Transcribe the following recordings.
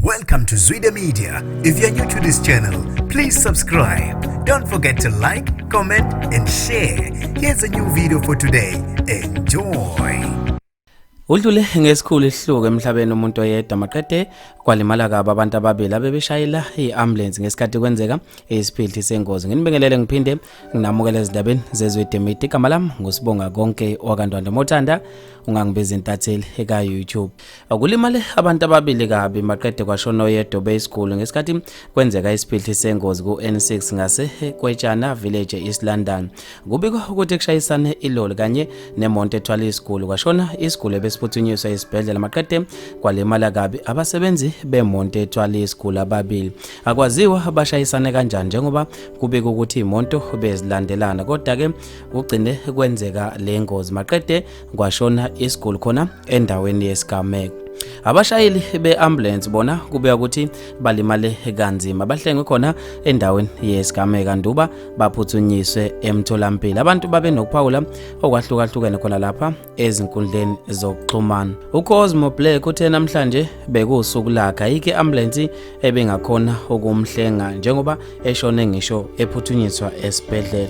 Welcome to Zwida Media. If you're new to this channel, please subscribe. Don't forget to like, comment and share. Here's a new video for today. Enjoy. Udlule ngesikhulu isihluko emhlabeni umuntu oyedwa maqede kwalimala kabi abantu ababili abebeshayela iambulance ngesikhathi kwenzeka isiphithi sengozi. Nginibingelele ngiphinde nginamukele ezindabeni zezwide media. Igama lami ngusibonga konke wakandwanda Mothanda, ungangibiza intatheli eka YouTube. Akulimale abantu ababili kabi maqede kwashona oyedwa beyisikole ngesikhathi kwenzeka isiphithi sengozi ku N6 ngase Kwetshana village East London. Kubikwa ukuthi kushayisane iloli kanye nemonto ethwala isikole kwashona isikole phuthunyiswa esibhedlela maqede kwalimala kabi abasebenzi bemonto ethwala isikole ababili. Akwaziwa abashayisane kanjani njengoba kubika ukuthi imonto bezilandelana, kodwa ke ugcine kwenzeka le ngozi maqede kwashona isikole khona endaweni yesigameko. Abashayeli beambulance bona kubeka ukuthi balimale kanzima, bahlengwe khona endaweni yesigameko nduba baphuthunyiswe emtholampilo. Abantu babe nokuphawula okwahlukahlukene khona lapha ezinkundleni zokuxhumana. uCosmo Black uthe namhlanje bekusuku lakhe ike ambulance ebengakhona ukumhlenga njengoba eshone ngisho ephuthunyiswa esibhedlela.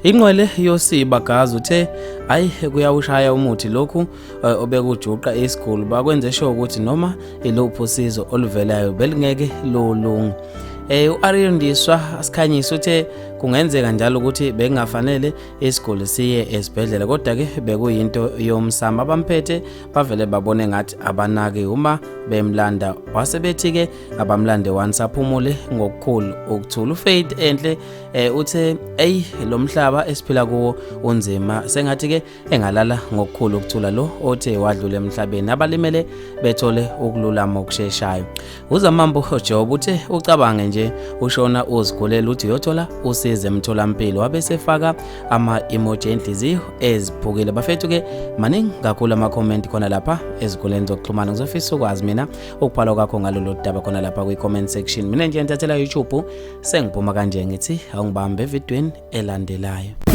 Ingqwele yosiba Gazi uthe ayi kuyawushaya umuthi lokhu obekujuqa isikole bakwenze sho ukuthi noma ilupho usizo oluvelayo belingeke lolunga. U-Ariyondiswa Sikhanyisa uthe kungenzeka njalo ukuthi bekungafanele isikole siye esibhedlela, kodwa ke bekuyinto yomsamo abamphethe bavele babone ngathi abanaki uma bemlanda. Wasebethi ke abamlande wansaphumule ngokukhulu ukuthula. uFaith Enhle uthe lo mhlaba esiphila kuwo unzima, sengathi ke engalala ngokukhulu ukuthula lo othe wadlula emhlabeni, abalimele bethole ukululama okusheshayo. uZamambo Job uthe ucabange nje ushona uzigulela uthi uyothola usize emtholampilo, wabesefaka ama-emoji enhliziyo eziphukile. Bafethu ke maningi kakhulu ama-comment khona lapha eziguleni zokuxhumana. Ngizofisa ukwazi mina ukuphala kwakho ngalolu daba khona lapha kwi-comment section. Mina nje ngithathela YouTube sengiphuma kanje ngithi awungibambe evidweni elandelayo.